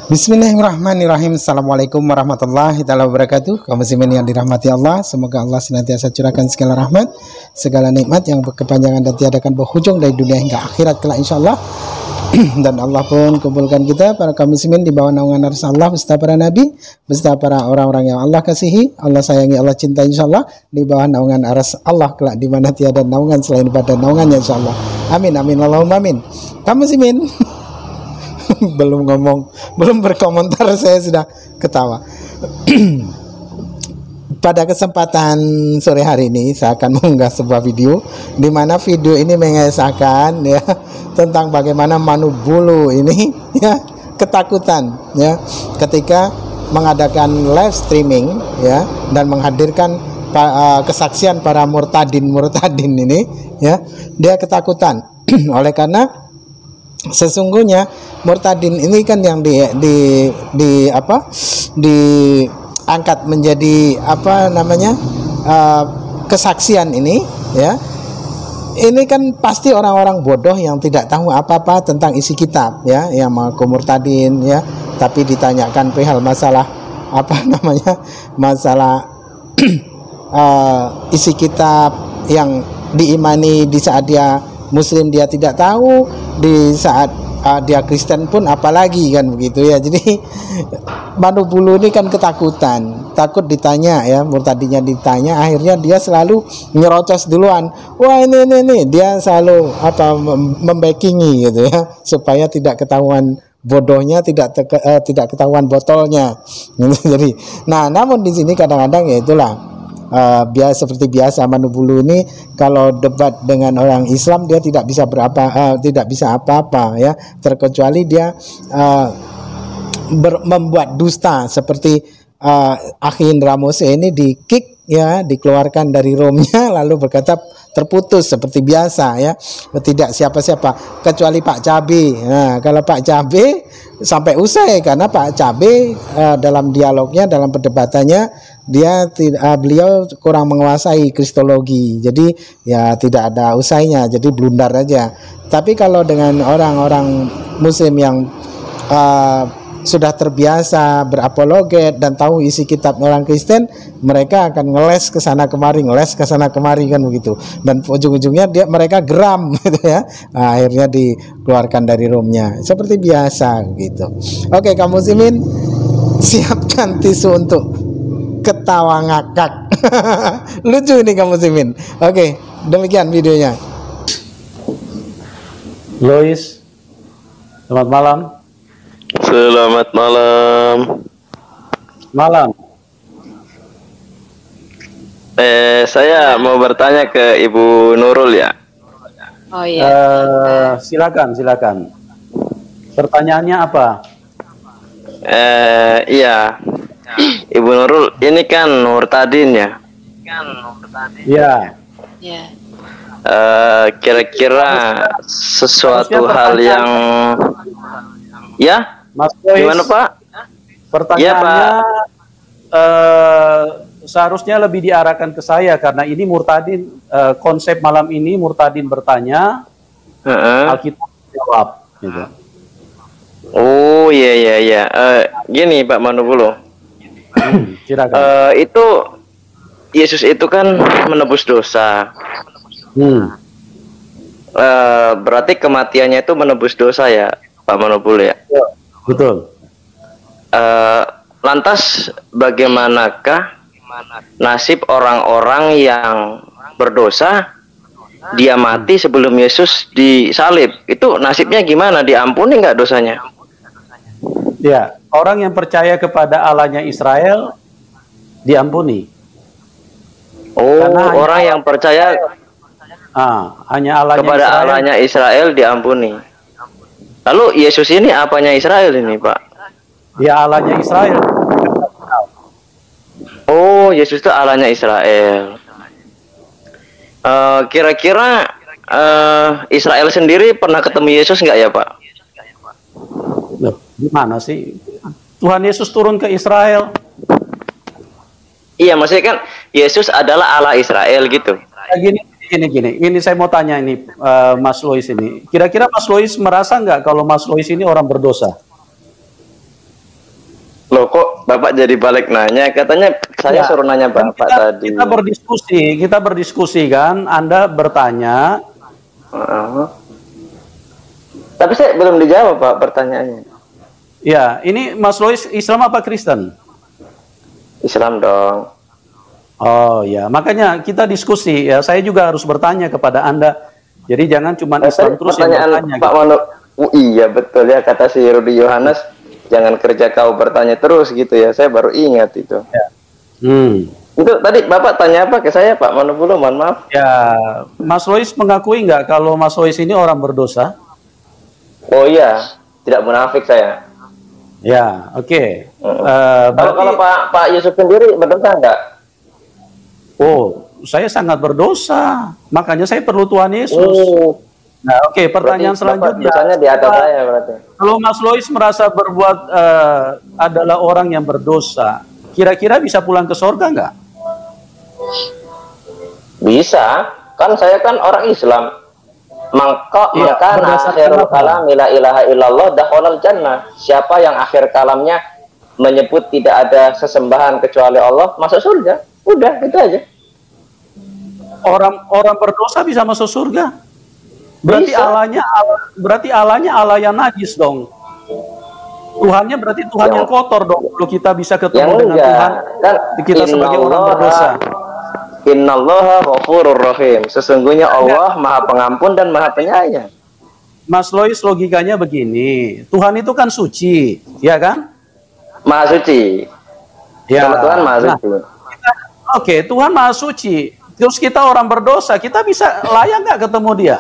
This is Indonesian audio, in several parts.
Bismillahirrahmanirrahim. Assalamualaikum warahmatullahi wabarakatuh. Kaum muslimin yang dirahmati Allah, semoga Allah senantiasa curahkan segala rahmat, segala nikmat yang berkepanjangan dan tiada akan berhujung dari dunia hingga akhirat kelak insyaallah. Dan Allah pun kumpulkan kita para kaum muslimin di bawah naungan arsy Allah beserta para nabi, beserta para orang-orang yang Allah kasihi, Allah sayangi, Allah cintai insyaallah, di bawah naungan arsy Allah kelak di mana tiada naungan selain pada naungannya insyaallah. Amin amin Allahumma amin. Kaum muslimin belum berkomentar saya sudah ketawa. Pada kesempatan sore hari ini saya akan mengunggah sebuah video di mana video ini mengisahkan ya tentang bagaimana Manubulu ini ya ketakutan ya ketika mengadakan live streaming ya dan menghadirkan kesaksian para murtadin ini ya, dia ketakutan oleh karena sesungguhnya murtadin ini kan yang diangkat menjadi kesaksian ini ya. Ini kan pasti orang-orang bodoh yang tidak tahu apa-apa tentang isi kitab ya, yang mengaku murtadin ya, tapi ditanyakan perihal masalah masalah isi kitab yang diimani di saat dia Muslim dia tidak tahu, di saat dia Kristen pun apalagi kan begitu ya. Jadi Manubulu ini kan ketakutan, takut ditanya ya, murtadinya ditanya, akhirnya dia selalu nyerocos duluan. Wah ini dia selalu membackingi gitu ya, supaya tidak ketahuan bodohnya, tidak ketahuan botolnya. Jadi, namun di sini kadang-kadang ya itulah. Seperti biasa Manubulu ini kalau debat dengan orang Islam dia tidak bisa apa-apa ya, terkecuali dia membuat dusta seperti Akhi Indra Mose ini di-kick ya, dikeluarkan dari roomnya lalu berkata terputus seperti biasa ya, tidak siapa-siapa kecuali Pak Cabe. Nah, kalau Pak Cabe sampai usai karena Pak Cabe dalam dialognya, dalam perdebatannya beliau kurang menguasai kristologi, jadi ya tidak ada usainya, jadi blundar aja. Tapi kalau dengan orang-orang Muslim yang sudah terbiasa berapologet dan tahu isi kitab orang Kristen, mereka akan ngeles ke sana kemari kan begitu, dan ujung-ujungnya mereka geram gitu ya. Akhirnya dikeluarkan dari roomnya seperti biasa gitu. Oke, kaum muslimin, siapkan tisu untuk ketawa ngakak. Lucu nih kaum muslimin. Oke, demikian videonya. Lois, selamat malam. Selamat malam. Malam. Saya mau bertanya ke Ibu Nurul ya. Oh iya. Silakan. Pertanyaannya apa? Iya. Ibu Nurul, ini kan murtadin ya? Iya. Iya. Kira-kira sesuatu hal yang ya? Mas Lois, gimana Pak? Pertanyaannya ya, Pak. Seharusnya lebih diarahkan ke saya karena ini murtadin, konsep malam ini murtadin bertanya, Alkitab jawab gitu. Oh iya. Gini Pak Manubulu. Silakan. Itu Yesus itu kan menebus dosa. Berarti kematiannya itu menebus dosa ya, Pak Manubulu ya? Betul. Lantas bagaimanakah nasib orang-orang yang berdosa, dia mati sebelum Yesus disalib? Itu nasibnya gimana? Diampuni nggak dosanya? Ya, orang yang percaya kepada Allahnya Israel diampuni. Oh, orang yang percaya hanya Allahnya kepada Israel. Allahnya Israel diampuni. Lalu Yesus ini apanya Israel ini, Pak? Ya, Allahnya Israel. Oh, Yesus itu Allahnya Israel. Kira-kira Israel sendiri pernah ketemu Yesus nggak ya, Pak? Loh, gimana sih? Tuhan Yesus turun ke Israel. Iya, maksudnya kan Yesus adalah Allah Israel gitu. Gini. Ini saya mau tanya ini, Mas Lois ini. Kira-kira Mas Lois merasa nggak kalau Mas Lois ini orang berdosa? Loh, kok Bapak jadi balik nanya? Katanya saya suruh nanya Bapak tadi. Kita berdiskusi kan. Anda bertanya. Tapi saya belum dijawab, Pak, pertanyaannya. Ya, ini Mas Lois Islam apa Kristen? Islam dong. Oh ya, makanya kita diskusi ya. Saya juga harus bertanya kepada Anda. Jadi jangan cuma Islam terus yang bertanya. Pak gitu. Manu, iya betul ya, kata si Rudi Yohanes, jangan kerja kau bertanya terus gitu ya. Saya baru ingat itu. Ya. Itu tadi Bapak tanya apa ke saya, Pak Manopulo? Mohon maaf. Ya, Mas Lois mengakui nggak kalau Mas Lois ini orang berdosa? Oh iya, tidak munafik saya. Ya, oke. Kalau Pak Yusuf sendiri berdosa nggak? Oh, saya sangat berdosa. Makanya saya perlu Tuhan Yesus. Oh. Nah, oke. Pertanyaan selanjutnya. Dosanya di atas saya berarti. Kalau Mas Lois merasa berbuat adalah orang yang berdosa, kira-kira bisa pulang ke surga nggak? Bisa. Kan saya kan orang Islam. Maka akhirul kalam la ilaha illallah dakhalal jannah. Siapa yang akhir kalamnya menyebut tidak ada sesembahan kecuali Allah, masuk surga. Udah, itu aja. Orang berdosa bisa masuk surga. Berarti bisa. Allahnya Allah yang najis dong. Tuhannya berarti Tuhan yang kotor dong. Kalau kita bisa ketemu dengan Tuhan, kan kita sebagai orang berdosa. Innallaha ghafurur rahim. Sesungguhnya Allah Maha Pengampun dan Maha Penyayang. Mas Lois, logikanya begini. Tuhan itu kan suci, ya kan? Maha suci. Ya. Sama Tuhan Maha suci. Oke, Tuhan Maha suci. Terus kita orang berdosa, kita bisa layak nggak ketemu Dia?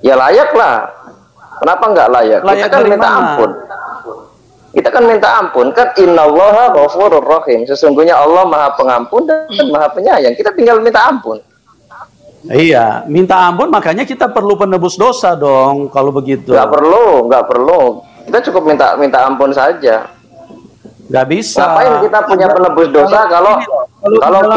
Ya layak lah. Kenapa nggak layak? Layak kita kan minta ampun. Kita kan minta ampun, kan innallaha ghafurur rahim. Sesungguhnya Allah Maha Pengampun dan Maha Penyayang. Kita tinggal minta ampun. Iya, minta ampun, makanya kita perlu penebus dosa dong kalau begitu. Nggak perlu. Kita cukup minta ampun saja. Nggak bisa. Ngapain kita punya penebus dosa kalau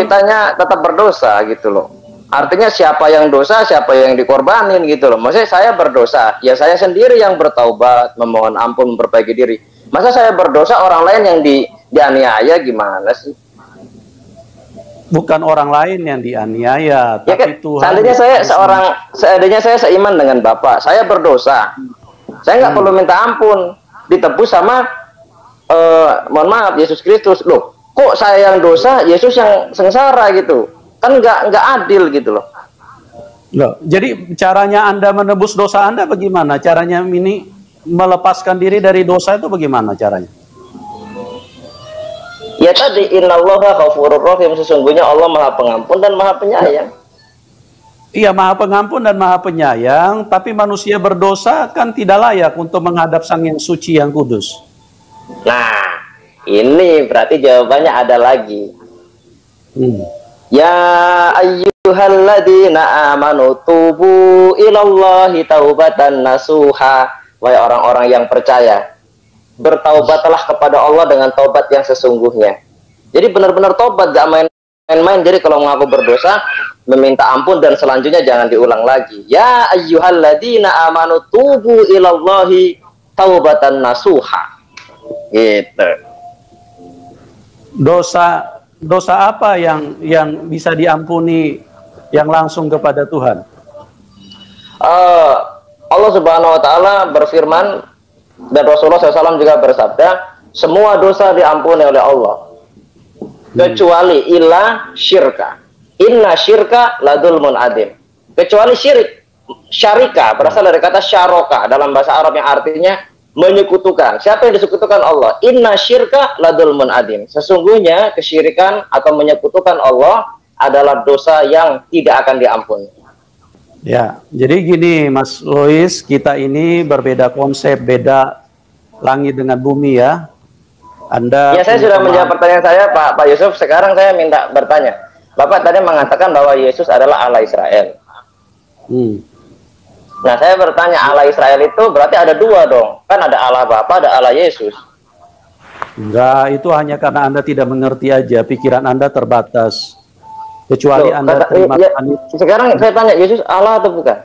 kitanya tetap berdosa gitu loh. Artinya siapa yang dosa, siapa yang dikorbanin gitu loh. Maksudnya saya berdosa, ya saya sendiri yang bertaubat, memohon ampun, memperbaiki diri. Masa saya berdosa orang lain yang dianiaya gimana sih? Bukan orang lain yang dianiaya, ya tapi kan? Tuhan. Seandainya saya seiman dengan Bapak, saya berdosa. Saya nggak perlu minta ampun, ditebus sama mohon maaf Yesus Kristus. Loh, kok saya yang dosa, Yesus yang sengsara gitu? Kan nggak adil gitu loh. Loh, jadi caranya Anda menebus dosa Anda bagaimana? Caranya ini melepaskan diri dari dosa itu bagaimana caranya? Ya tadi innallaha ghafurur rahim, sesungguhnya Allah Maha Pengampun dan Maha Penyayang. Iya, Maha Pengampun dan Maha Penyayang, tapi manusia berdosa kan tidak layak untuk menghadap Sang Yang Suci yang kudus. Nah, ini berarti jawabannya ada lagi. Ya ayyuhalladzina amanu tubu ilallahi taubatan nasuha. Wahai orang-orang yang percaya, bertaubatlah kepada Allah dengan taubat yang sesungguhnya. Jadi benar-benar taubat, gak main-main. Jadi kalau mengaku berdosa, meminta ampun dan selanjutnya jangan diulang lagi. Ya ayyuhalladzina amanu tubu ilallahi taubatan nasuha. Gitu. Dosa apa yang bisa diampuni yang langsung kepada Tuhan? Allah Subhanahu wa Ta'ala berfirman, dan Rasulullah SAW juga bersabda, semua dosa diampuni oleh Allah kecuali illa syirka. Inna syirka ladulmun adim. Kecuali syirik. Syarika berasal dari kata syaroka dalam bahasa Arab yang artinya menyekutukan. Siapa yang disekutukan Allah? Inna syirka ladulmun adim. Sesungguhnya kesyirikan atau menyekutukan Allah adalah dosa yang tidak akan diampuni. Ya, jadi gini Mas Lois, kita ini berbeda konsep, beda langit dengan bumi ya. Anda. Ya, saya sudah menjawab pertanyaan saya, Pak Yusuf. Sekarang saya minta bertanya. Bapak tadi mengatakan bahwa Yesus adalah Allah Israel. Nah, saya bertanya, Allah Israel itu berarti ada dua dong. Kan ada Allah Bapa, ada Allah Yesus. Enggak, itu hanya karena Anda tidak mengerti aja. Pikiran Anda terbatas. Kecuali Anda terima. Sekarang saya tanya, Yesus Allah atau bukan?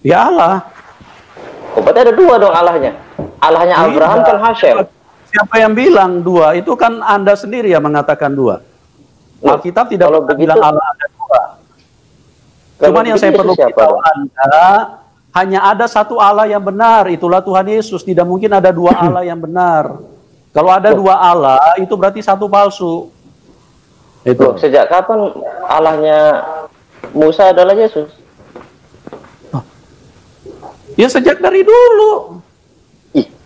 Ya Allah. Oh, berarti ada dua dong Allahnya. Allahnya Abraham kan Hashem. Siapa yang bilang dua? Itu kan Anda sendiri yang mengatakan dua. Alkitab tidak bilang Allah ada dua. Cuman yang saya perlu beritahu Anda, hanya ada satu Allah yang benar, itulah Tuhan Yesus. Tidak mungkin ada dua Allah yang benar. Kalau ada dua Allah, itu berarti satu palsu. Itu. Sejak kapan Allahnya Musa adalah Yesus? Ya sejak dari dulu.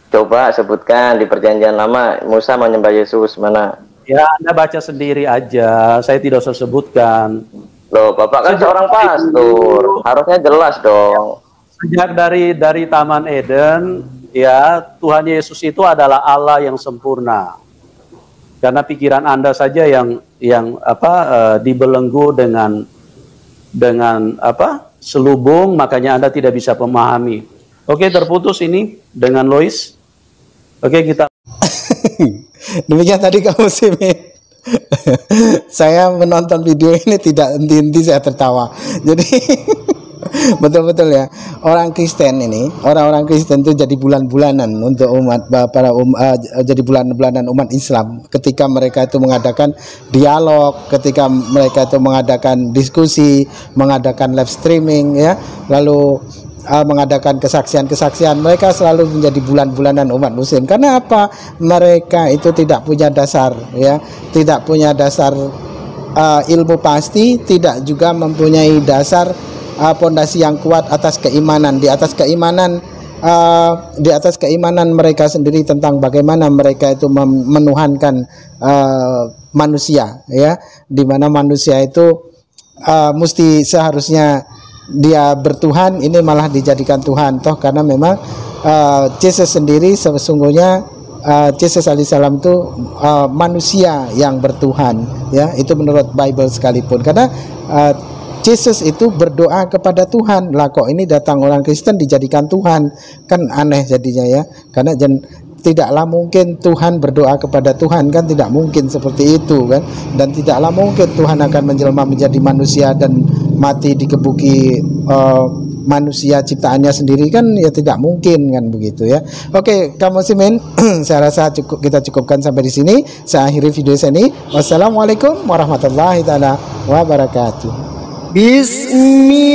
Coba sebutkan di perjanjian lama Musa menyembah Yesus mana? Ya, Anda baca sendiri aja. Saya tidak usah sebutkan. Loh, Bapak kan seorang pastor, harusnya jelas dong. Sejak dari Taman Eden, ya Tuhan Yesus itu adalah Allah yang sempurna. Karena pikiran Anda saja yang dibelenggu dengan selubung, makanya Anda tidak bisa memahami. Oke, terputus ini dengan Lois. Oke, kita. Demikian tadi kamu Simin. Saya menonton video ini tidak henti-henti saya tertawa. Jadi betul-betul ya, orang-orang Kristen itu jadi bulan-bulanan untuk umat jadi bulan-bulanan umat Islam ketika mereka itu mengadakan dialog, ketika mereka itu mengadakan diskusi, mengadakan live streaming ya, lalu mengadakan kesaksian-kesaksian. Mereka selalu menjadi bulan-bulanan umat muslim. Karena apa? Mereka itu tidak punya dasar ya, tidak punya dasar ilmu pasti, tidak juga mempunyai dasar pondasi yang kuat atas keimanan. Di atas keimanan mereka sendiri tentang bagaimana mereka itu menuhankan manusia ya, di mana manusia itu mesti seharusnya dia bertuhan, ini malah dijadikan Tuhan toh, karena memang Yesus sendiri sesungguhnya Yesus alaihissalam itu manusia yang bertuhan ya, itu menurut Bible sekalipun. Karena Yesus itu berdoa kepada Tuhan. Lah kok ini datang orang Kristen dijadikan Tuhan, kan aneh jadinya ya. Karena tidaklah mungkin Tuhan berdoa kepada Tuhan, kan tidak mungkin seperti itu kan. Dan tidaklah mungkin Tuhan akan menjelma menjadi manusia dan mati dikebuki manusia ciptaannya sendiri, kan ya tidak mungkin kan begitu ya. Oke, kamu Simin, saya rasa kita cukupkan sampai di sini. Saya akhiri video saya ini. Wassalamualaikum warahmatullahi taala wabarakatuh. Bismillah.